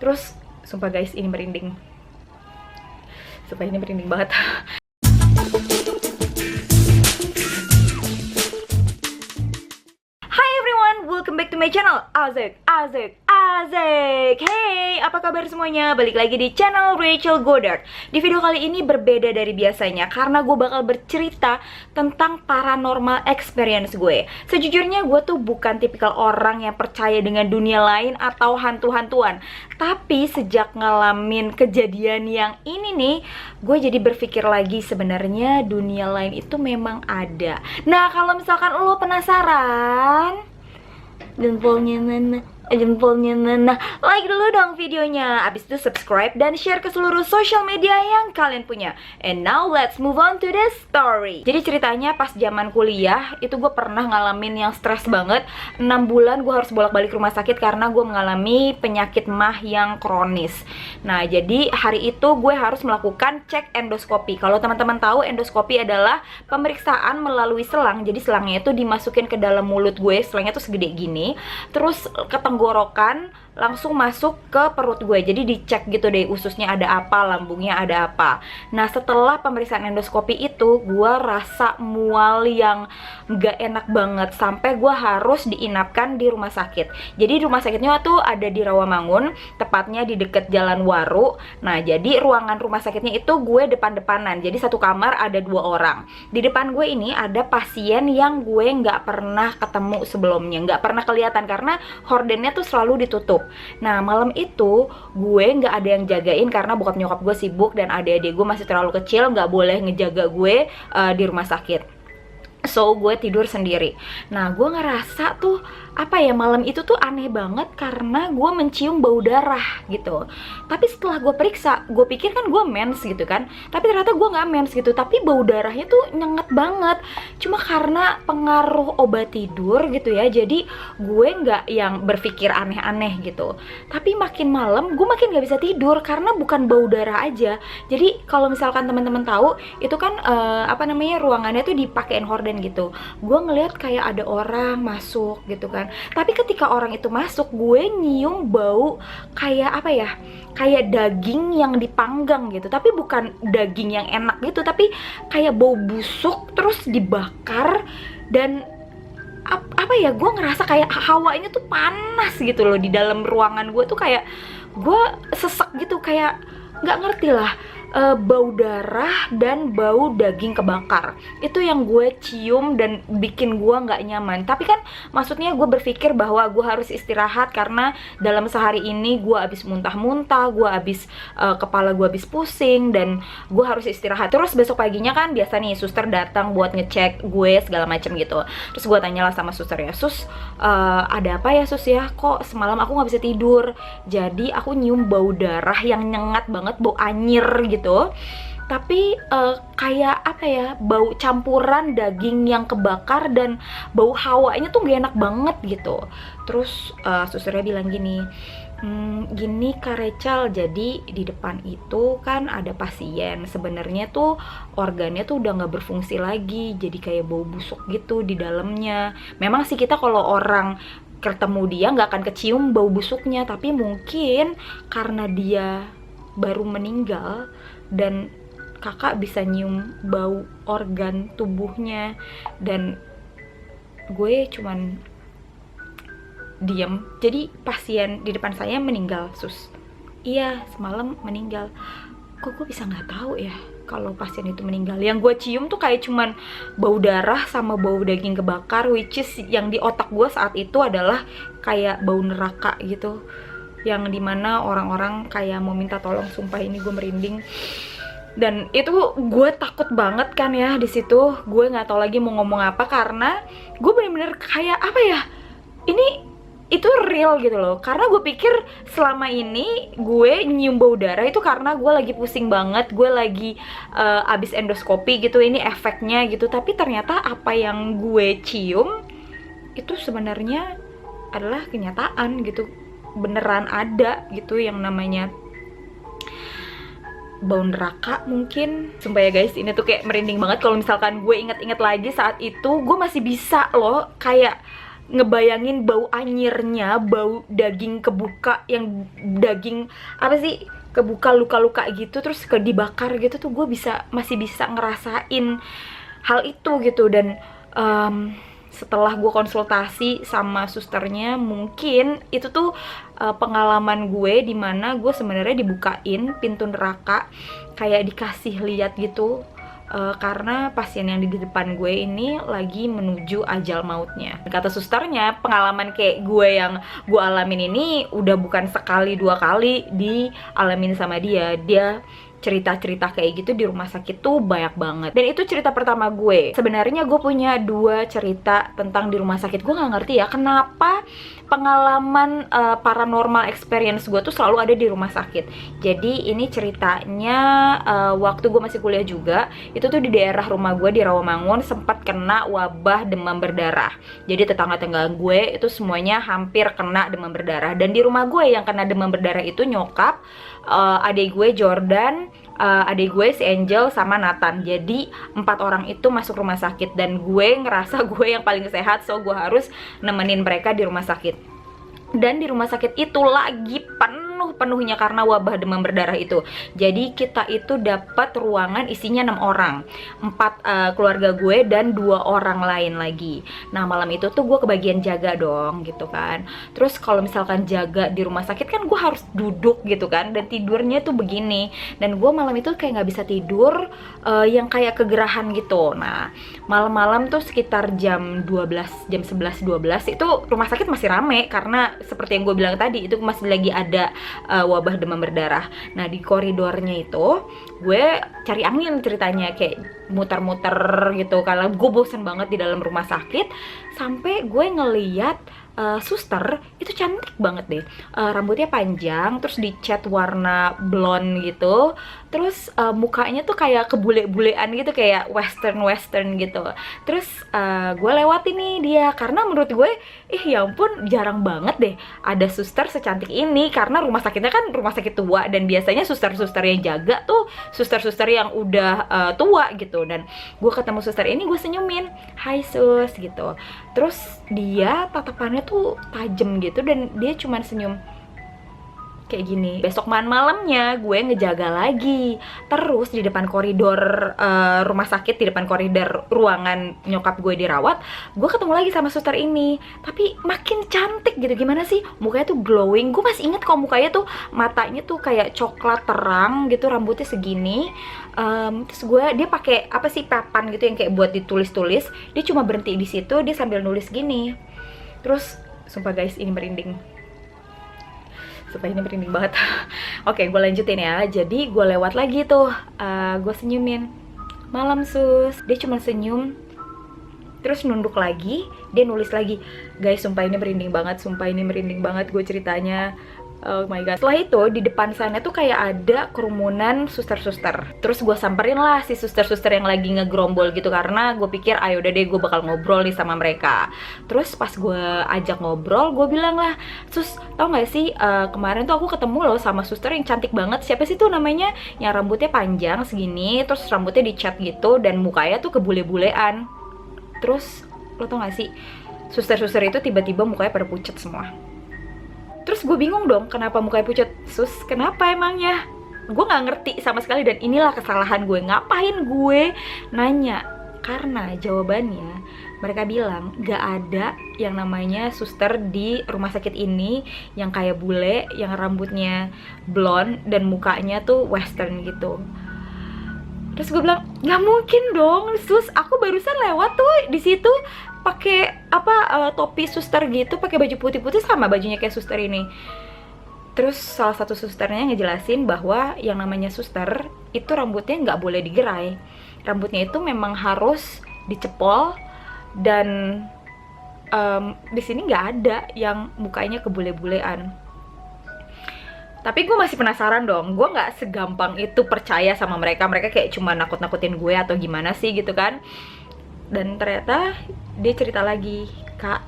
Terus sumpah guys, ini merinding. Sumpah ini merinding banget. Hi everyone, welcome back to my channel. Asik. Hey, apa kabar semuanya? Balik lagi di channel Rachel Goddard. Di video kali ini berbeda dari biasanya karena gue bakal bercerita tentang paranormal experience gue. Sejujurnya gue tuh bukan tipikal orang yang percaya dengan dunia lain atau hantu-hantuan. Tapi sejak ngalamin kejadian yang ini nih, gue jadi berpikir lagi sebenarnya dunia lain itu memang ada. Nah, kalau misalkan lo penasaran, jempolnya nana, like dulu dong videonya. Abis itu subscribe dan share ke seluruh social media yang kalian punya. And now let's move on to the story. Jadi ceritanya pas zaman kuliah itu gue pernah ngalamin yang stres banget. 6 bulan gue harus bolak-balik rumah sakit karena gue mengalami penyakit mah yang kronis. Nah, jadi hari itu gue harus melakukan cek endoskopi. Kalau teman-teman tahu, endoskopi adalah pemeriksaan melalui selang. Jadi selangnya itu dimasukin ke dalam mulut gue. Selangnya tuh segede gini. Terus ke tenggorokan langsung masuk ke perut gue. Jadi dicek gitu deh, ususnya ada apa, lambungnya ada apa. Nah, setelah pemeriksaan endoskopi itu, gue rasa mual yang gak enak banget. Sampai gue harus diinapkan di rumah sakit. Jadi rumah sakitnya tuh ada di Rawamangun, tepatnya di deket Jalan Waru. Nah, jadi ruangan rumah sakitnya itu gue depan-depanan. Jadi satu kamar ada 2 orang. Di depan gue ini ada pasien yang gue gak pernah ketemu sebelumnya, gak pernah kelihatan karena hordennya tuh selalu ditutup. Nah, malam itu gue nggak ada yang jagain karena bokap nyokap gue sibuk dan adik-adik gue masih terlalu kecil, nggak boleh ngejaga gue di rumah sakit. So, gue tidur sendiri. Nah, gue ngerasa tuh, apa ya, malam itu tuh aneh banget karena gue mencium bau darah gitu. Tapi setelah gue periksa, gue pikir kan gue mens gitu kan. Tapi ternyata gue nggak mens gitu. Tapi bau darahnya tuh nyengat banget. Cuma karena pengaruh obat tidur gitu ya. Jadi gue nggak yang berpikir aneh-aneh gitu. Tapi makin malam, gue makin nggak bisa tidur karena bukan bau darah aja. Jadi kalau misalkan teman-teman tahu, itu kan ruangannya tuh dipakein horden gitu. Gue ngeliat kayak ada orang masuk gitu kan. Tapi ketika orang itu masuk, gue nyium bau kayak apa ya, kayak daging yang dipanggang gitu. Tapi bukan daging yang enak gitu, tapi kayak bau busuk terus dibakar. Dan apa ya, gue ngerasa kayak hawanya tuh panas gitu loh di dalam ruangan gue tuh. Kayak gue sesek gitu, kayak nggak ngerti lah. Bau darah dan bau daging kebakar itu yang gue cium dan bikin gue nggak nyaman. Tapi kan maksudnya gue berpikir bahwa gue harus istirahat karena dalam sehari ini gue habis muntah-muntah, gue habis kepala gue habis pusing dan gue harus istirahat. Terus besok paginya kan biasa nih suster datang buat ngecek gue segala macem gitu. Terus gue tanyalah sama suster, ya sus, ada apa ya sus ya, kok semalam aku nggak bisa tidur. Jadi aku nyium bau darah yang nyengat banget, bau anyir gitu. Tapi kayak apa ya, bau campuran daging yang kebakar dan bau hawanya tuh gak enak banget gitu. Terus susternya bilang gini, gini Kak Rachel, jadi di depan itu kan ada pasien. Sebenarnya tuh organnya tuh udah gak berfungsi lagi, jadi kayak bau busuk gitu di dalamnya. Memang sih kita kalau orang ketemu dia gak akan kecium bau busuknya, tapi mungkin karena dia baru meninggal dan kakak bisa nyium bau organ tubuhnya. Dan gue cuman diem. Jadi pasien di depan saya meninggal sus. Iya, semalam meninggal. Kok gue bisa nggak tahu ya kalau pasien itu meninggal? Yang gue cium tuh kayak cuman bau darah sama bau daging kebakar, which is yang di otak gue saat itu adalah kayak bau neraka gitu, yang dimana orang-orang kayak mau minta tolong. Sumpah ini gue merinding. Dan itu gue takut banget kan ya di situ. Gue nggak tahu lagi mau ngomong apa karena gue bener-bener kayak apa ya, ini itu real gitu loh. Karena gue pikir selama ini gue nyium bau darah itu karena gue lagi pusing banget, gue lagi abis endoskopi gitu, ini efeknya gitu. Tapi ternyata apa yang gue cium itu sebenarnya adalah kenyataan gitu. Beneran ada gitu yang namanya bau neraka mungkin. Sumpah ya guys, ini tuh kayak merinding banget. Kalau misalkan gue inget-inget lagi saat itu, gue masih bisa loh kayak ngebayangin bau anyirnya, bau daging kebuka, yang daging apa sih, kebuka luka-luka gitu, terus dibakar gitu tuh, gue masih bisa ngerasain hal itu gitu. Dan setelah gue konsultasi sama susternya, mungkin itu tuh pengalaman gue dimana gue sebenarnya dibukain pintu neraka, kayak dikasih lihat gitu. Karena pasien yang di depan gue ini lagi menuju ajal mautnya. Kata susternya, pengalaman kayak gue yang gue alamin ini udah bukan sekali dua kali dialamin sama dia. Dia cerita-cerita kayak gitu di rumah sakit tuh banyak banget. Dan itu cerita pertama gue. Sebenarnya gue punya 2 cerita tentang di rumah sakit. Gue nggak ngerti ya kenapa pengalaman paranormal experience gue tuh selalu ada di rumah sakit. Jadi ini ceritanya waktu gue masih kuliah juga. Itu tuh di daerah rumah gue di Rawamangun sempat kena wabah demam berdarah. Jadi tetangga-tetangga gue itu semuanya hampir kena demam berdarah. Dan di rumah gue yang kena demam berdarah itu nyokap, adik gue Jordan, adik gue si Angel sama Nathan. Jadi 4 orang itu masuk rumah sakit, dan gue ngerasa gue yang paling sehat, so gue harus nemenin mereka di rumah sakit. Dan di rumah sakit itu lagi penuhnya karena wabah demam berdarah itu. Jadi kita itu dapat ruangan isinya 6 orang, 4 keluarga gue dan 2 orang lain lagi. Nah malam itu tuh gue kebagian jaga dong gitu kan. Terus kalau misalkan jaga di rumah sakit kan gue harus duduk gitu kan, dan tidurnya tuh begini. Dan gue malam itu kayak nggak bisa tidur, yang kayak kegerahan gitu. Nah malam-malam tuh sekitar jam 12, jam 11-12 itu rumah sakit masih rame, karena seperti yang gue bilang tadi, itu masih lagi ada wabah demam berdarah. Nah di koridornya itu gue cari angin ceritanya, kayak muter-muter gitu karena gue bosen banget di dalam rumah sakit. Sampai gue ngeliat suster itu cantik banget deh, rambutnya panjang, terus dicat warna blonde gitu, terus mukanya tuh kayak kebule-bulean gitu, kayak western gitu. Terus gue lewatin nih dia, karena menurut gue ya ampun jarang banget deh ada suster secantik ini, karena rumah sakitnya kan rumah sakit tua, dan biasanya suster-suster yang jaga tuh suster-suster yang udah tua gitu. Dan gue ketemu suster ini, gue senyumin, "Hai sus" gitu. Terus dia tatapannya tuh tajam gitu, dan dia cuman senyum kayak gini. Besok malamnya gue ngejaga lagi, terus di depan koridor rumah sakit, di depan koridor ruangan nyokap gue dirawat, gue ketemu lagi sama suster ini, tapi makin cantik gitu. Gimana sih, mukanya tuh glowing. Gue masih inget kok mukanya tuh, matanya tuh kayak coklat terang gitu, rambutnya segini. Terus dia pakai apa sih, papan gitu yang kayak buat ditulis-tulis. Dia cuma berhenti di situ, dia sambil nulis gini. Terus sumpah guys, ini merinding. Supaya ini merinding banget. Oke, gue lanjutin ya. Jadi gue lewat lagi tuh, gue senyumin, "Malam sus." Dia cuma senyum, terus nunduk lagi, dia nulis lagi. Guys, sumpah ini merinding banget, gue ceritanya. Oh my god. Setelah itu di depan sana tuh kayak ada kerumunan suster-suster. Terus gue samperin lah si suster-suster yang lagi ngegrombol gitu, karena gue pikir ayo udah deh gue bakal ngobrol nih sama mereka. Terus pas gue ajak ngobrol, gue bilang lah, "Sus, tau gak sih kemarin tuh aku ketemu loh sama suster yang cantik banget. Siapa sih tuh namanya? Yang rambutnya panjang segini, terus rambutnya dicat gitu, dan mukanya tuh kebule-bulean." Terus lo tau gak sih, suster-suster itu tiba-tiba mukanya pada pucet semua. Terus gue bingung dong, kenapa mukanya pucat? "Sus, kenapa emangnya?" Gue gak ngerti sama sekali, dan inilah kesalahan gue. Ngapain gue nanya? Karena jawabannya mereka bilang gak ada yang namanya suster di rumah sakit ini yang kayak bule, yang rambutnya blonde dan mukanya tuh western gitu. Terus gue bilang, "Gak mungkin dong sus, aku barusan lewat tuh di situ pakai topi suster gitu, pakai baju putih-putih sama bajunya kayak suster ini." Terus salah satu susternya ngejelasin bahwa yang namanya suster itu rambutnya nggak boleh digerai, rambutnya itu memang harus dicepol, dan di sini nggak ada yang mukanya kebule-bulean. Tapi gue masih penasaran dong, gue nggak segampang itu percaya sama mereka. Mereka kayak cuma nakut-nakutin gue atau gimana sih gitu kan. Dan ternyata dia cerita lagi, "Kak,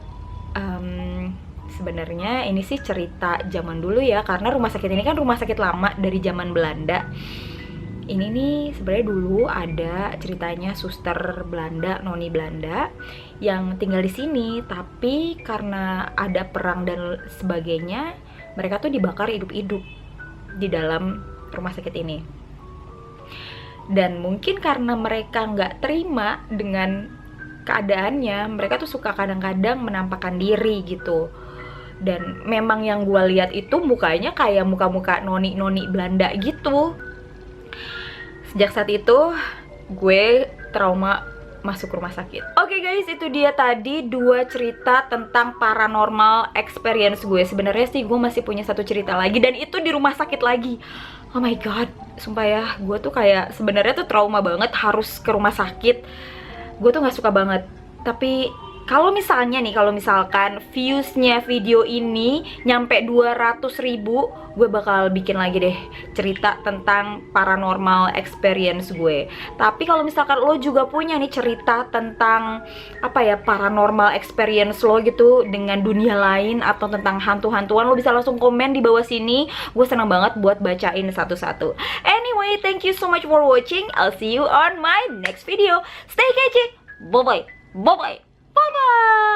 sebenarnya ini sih cerita zaman dulu ya, karena rumah sakit ini kan rumah sakit lama dari zaman Belanda. Ini nih sebenarnya dulu ada ceritanya suster Belanda, noni Belanda, yang tinggal di sini, tapi karena ada perang dan sebagainya, mereka tuh dibakar hidup-hidup di dalam rumah sakit ini. Dan mungkin karena mereka nggak terima dengan keadaannya, mereka tuh suka kadang-kadang menampakkan diri gitu. Dan memang yang gue lihat itu mukanya kayak muka-muka noni-noni Belanda gitu. Sejak saat itu gue trauma masuk rumah sakit. Oke guys, itu dia tadi 2 cerita tentang paranormal experience gue. Sebenarnya sih gue masih punya 1 cerita lagi, dan itu di rumah sakit lagi. Oh my god, sumpah ya, gue tuh kayak sebenarnya tuh trauma banget harus ke rumah sakit. Gue tuh nggak suka banget. Tapi kalau misalkan viewsnya video ini nyampe 200.000, gue bakal bikin lagi deh cerita tentang paranormal experience gue. Tapi kalau misalkan lo juga punya nih cerita tentang paranormal experience lo gitu dengan dunia lain atau tentang hantu-hantuan, lo bisa langsung komen di bawah sini. Gue senang banget buat bacain satu-satu. Anyway, thank you so much for watching. I'll see you on my next video. Stay kece. Bye bye. Bye bye. Bye bye.